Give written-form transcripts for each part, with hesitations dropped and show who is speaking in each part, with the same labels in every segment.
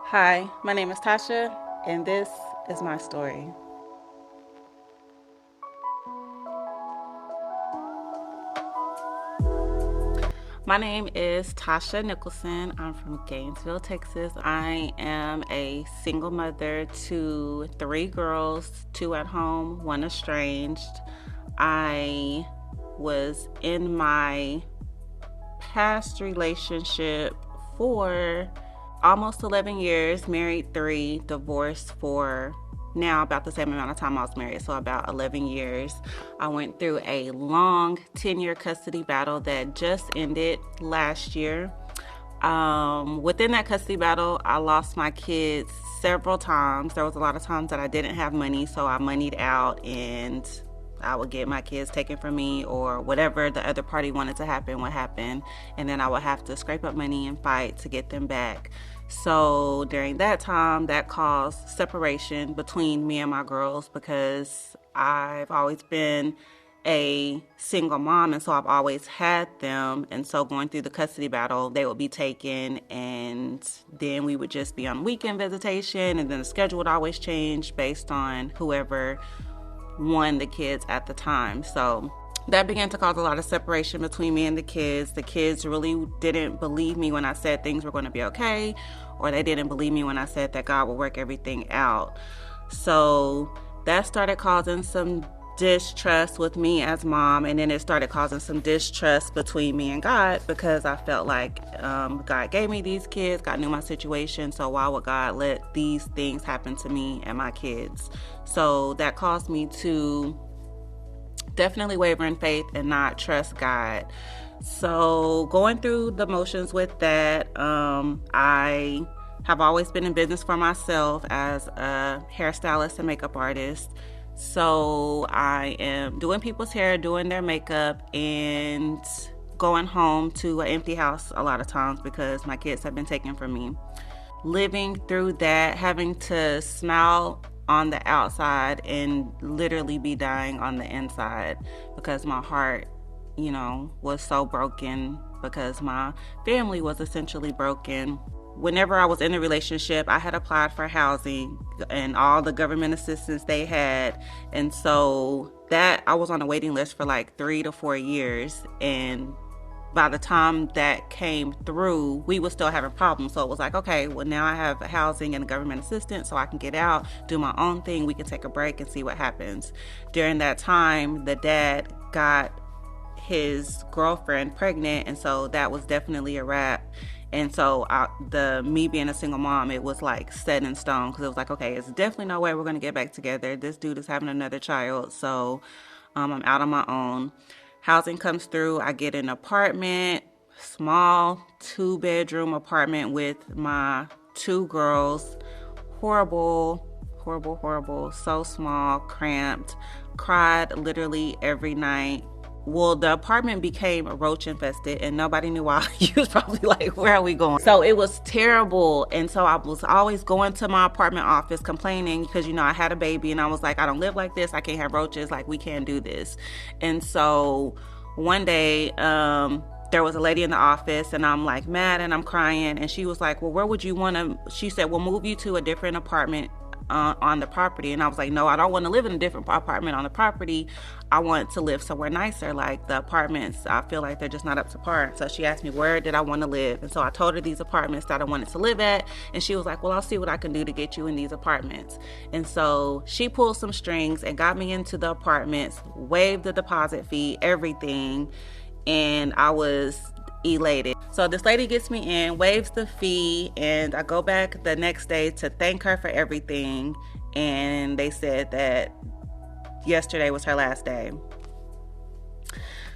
Speaker 1: Hi, my name is Tasha, and this is my story. My name is Tasha Nicholson. I'm from Gainesville, Texas. I am a single mother to three girls, two at home, one estranged. I was in my past relationship for almost 11 years, married three, divorced for now about the same amount of time I was married, so about 11 years. I went through a long 10-year custody battle that just ended last year. Within that custody battle, I lost my kids several times. There was a lot of times that I didn't have money, so I moneyed out and I would get my kids taken from me, or whatever the other party wanted to happen would happen, and then I would have to scrape up money and fight to get them back. So during that time, that caused separation between me and my girls because I've always been a single mom, and so I've always had them. And so going through the custody battle, they would be taken, and then we would just be on weekend visitation, and then the schedule would always change based on whoever won the kids at the time. So that began to cause a lot of separation between me and the kids. The kids really didn't believe me when I said things were going to be okay, or they didn't believe me when I said that God would work everything out. So that started causing some distrust with me as mom, and then it started causing some distrust between me and God, because I felt like God gave me these kids, God knew my situation, so why would God let these things happen to me and my kids? So that caused me to definitely waver in faith and not trust God. So going through the motions with that, I have always been in business for myself as a hairstylist and makeup artist. So I am doing people's hair, doing their makeup, and going home to an empty house a lot of times because my kids have been taken from me. Living through that, having to smile on the outside and literally be dying on the inside because my heart, was so broken because my family was essentially broken. Whenever I was in a relationship, I had applied for housing and all the government assistance they had. And so that I was on a waiting list for like 3 to 4 years. And by the time that came through, we were still having problems. So it was like, okay, well, now I have housing and government assistance, so I can get out, do my own thing. We can take a break and see what happens. During that time, the dad got his girlfriend pregnant, and so that was definitely a wrap. And so me being a single mom, it was like set in stone, because it was like, okay, it's definitely no way we're going to get back together. This dude is having another child, so I'm out on my own. Housing comes through. I get an apartment, small 2-bedroom apartment with my two girls. Horrible, horrible, horrible. So small, cramped. Cried literally every night. Well, the apartment became roach infested and nobody knew why. You was probably like, where are we going? So it was terrible. And so I was always going to my apartment office complaining because, I had a baby, and I was like, I don't live like this. I can't have roaches. Like, we can't do this. And so one day, there was a lady in the office, and I'm like mad and I'm crying. And she was like, well, where would you want to, she said, we'll move you to a different apartment on the property. And I was like, no, I don't want to live in a different apartment on the property. I want to live somewhere nicer. Like, the apartments, I feel like they're just not up to par. So she asked me where did I want to live, and so I told her these apartments that I wanted to live at, and she was like, well, I'll see what I can do to get you in these apartments. And so she pulled some strings and got me into the apartments, waived the deposit fee, everything, and I was elated. So this lady gets me in, waives the fee, and I go back the next day to thank her for everything, and they said that yesterday was her last day.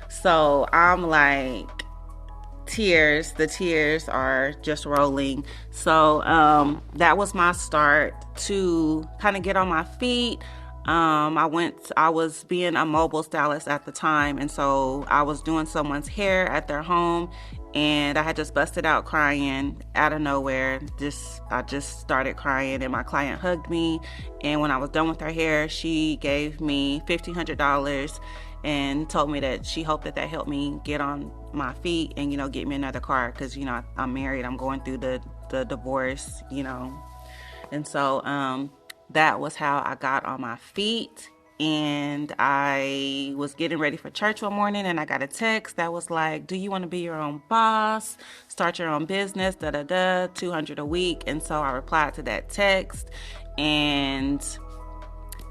Speaker 1: So I'm like, the tears are just rolling. So that was my start to kind of get on my feet. I was being a mobile stylist at the time, and so I was doing someone's hair at their home, and I had just busted out crying out of nowhere. I just started crying, and my client hugged me, and when I was done with her hair, she gave me $1,500 and told me that she hoped that helped me get on my feet and, get me another car, because, I'm married. I'm going through the the divorce, And so that was how I got on my feet. And I was getting ready for church one morning, and I got a text that was like, do you want to be your own boss, start your own business, 200 a week. And so I replied to that text and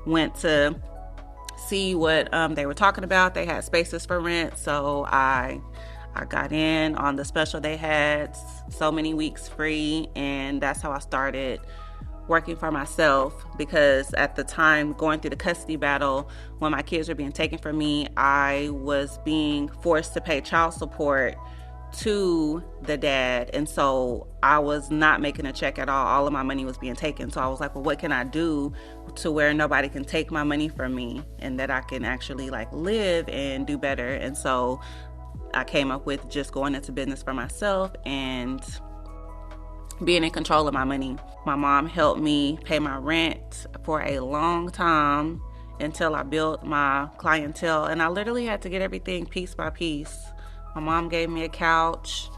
Speaker 1: went to see what they were talking about. They had spaces for rent, so I got in on the special they had, so many weeks free, and that's how I started working for myself. Because at the time, going through the custody battle, when my kids were being taken from me, I was being forced to pay child support to the dad, and so I was not making a check at all of my money was being taken. So I was like, well, what can I do to where nobody can take my money from me, and that I can actually like live and do better? And so I came up with just going into business for myself and being in control of my money. My mom helped me pay my rent for a long time until I built my clientele, and I literally had to get everything piece by piece. My mom gave me a couch.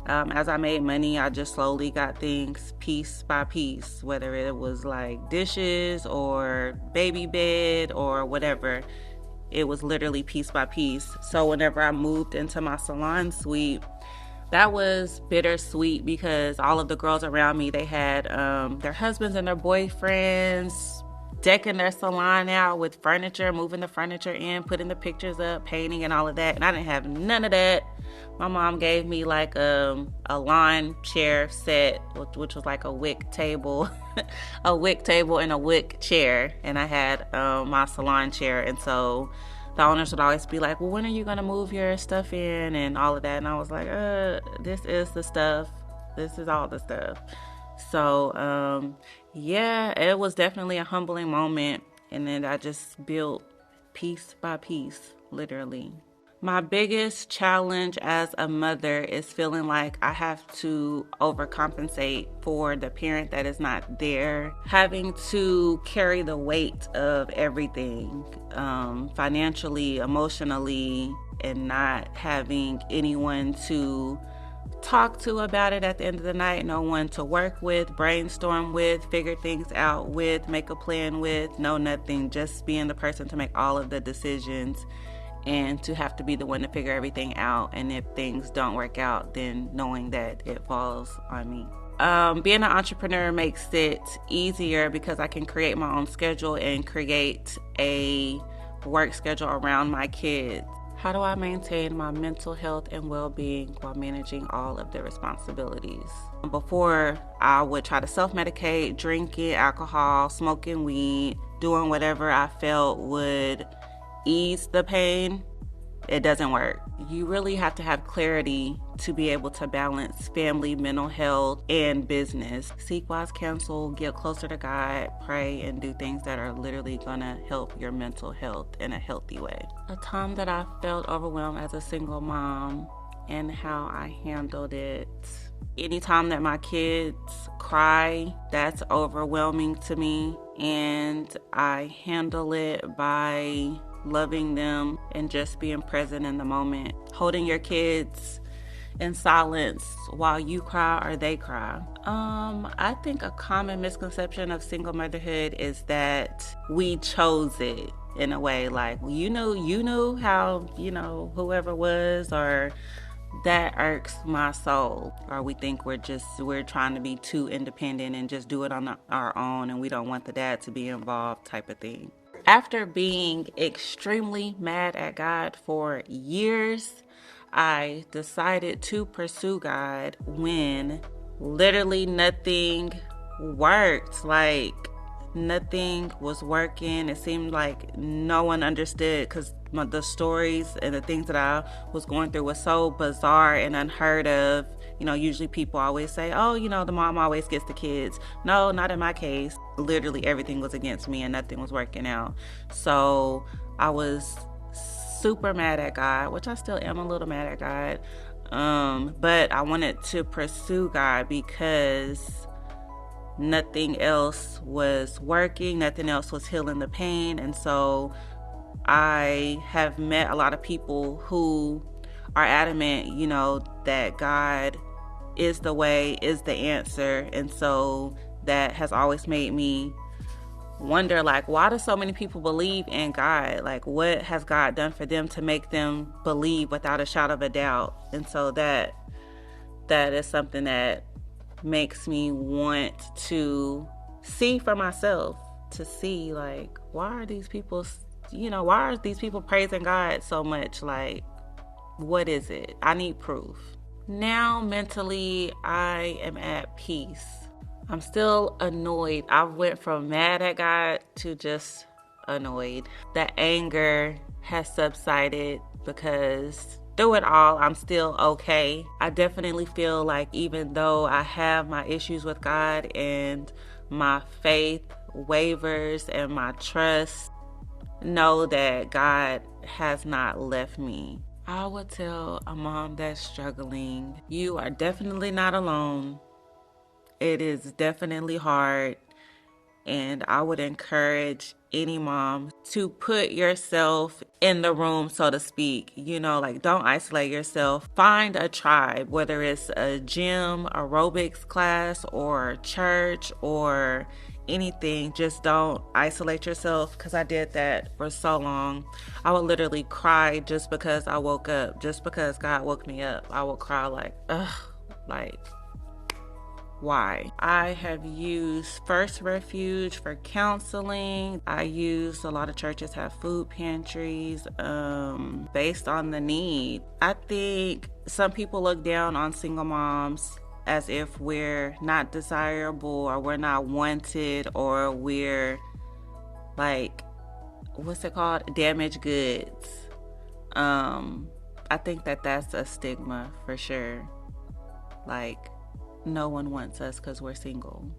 Speaker 1: As I made money, I just slowly got things piece by piece, whether it was like dishes or baby bed or whatever. It was literally piece by piece. So whenever I moved into my salon suite, that was bittersweet because all of the girls around me, they had their husbands and their boyfriends decking their salon out with furniture, moving the furniture in, putting the pictures up, painting and all of that. And I didn't have none of that. My mom gave me like a lawn chair set, which was like a wick table, a wick table and a wick chair. And I had my salon chair. And so the owners would always be like, well, when are you going to move your stuff in and all of that? And I was like, this is the stuff. This is all the stuff. So, yeah, it was definitely a humbling moment. And then I just built piece by piece, literally. My biggest challenge as a mother is feeling like I have to overcompensate for the parent that is not there, having to carry the weight of everything, financially, emotionally, and not having anyone to talk to about it at the end of the night, no one to work with, brainstorm with, figure things out with, make a plan with, no nothing, just being the person to make all of the decisions and to have to be the one to figure everything out. And if things don't work out, then knowing that it falls on me. Being an entrepreneur makes it easier because I can create my own schedule and create a work schedule around my kids. How do I maintain my mental health and well-being while managing all of the responsibilities? Before, I would try to self-medicate, drinking alcohol, smoking weed, doing whatever I felt would ease the pain. It doesn't work. You really have to have clarity to be able to balance family, mental health, and business. Seek wise counsel, get closer to God, pray, and do things that are literally gonna help your mental health in a healthy way. A time that I felt overwhelmed as a single mom and how I handled it. Anytime that my kids cry, that's overwhelming to me, and I handle it by loving them and just being present in the moment. Holding your kids in silence while you cry or they cry. I think a common misconception of single motherhood is that we chose it in a way, like you knew how, whoever was, or that irks my soul. Or we think we're trying to be too independent and just do it on our own, and we don't want the dad to be involved type of thing. After being extremely mad at God for years, I decided to pursue God when literally nothing worked. Like, nothing was working. It seemed like no one understood because the stories and the things that I was going through was so bizarre and unheard of. Usually people always say, oh, the mom always gets the kids. No, not in my case. Literally everything was against me and nothing was working out. So I was super mad at God, which I still am a little mad at God. But I wanted to pursue God because nothing else was working. Nothing else was healing the pain. And so I have met a lot of people who are adamant, that God is the way, is the answer. And so that has always made me wonder, like, why do so many people believe in God? Like, what has God done for them to make them believe without a shadow of a doubt? And so that is something that makes me want to see for myself, to see, like, why are these people, why are these people praising God so much? Like, what is it? I need proof. Now, mentally, I am at peace. I'm still annoyed. I went from mad at God to just annoyed. The anger has subsided because through it all, I'm still okay. I definitely feel like even though I have my issues with God and my faith wavers and my trust, know that God has not left me. I would tell a mom that's struggling, you are definitely not alone. It is definitely hard, and I would encourage any mom to put yourself in the room, so to speak. Like, don't isolate yourself. Find a tribe, whether it's a gym, aerobics class, or church, or anything. Just don't isolate yourself, because I did that for so long. I would literally cry just because I woke up, just because God woke me up. I would cry like, ugh, like, why? I have used First Refuge for counseling. I used, a lot of churches have food pantries based on the need. I think some people look down on single moms as if we're not desirable, or we're not wanted, or we're like, what's it called? Damaged goods. I think that's a stigma for sure. Like, no one wants us because we're single.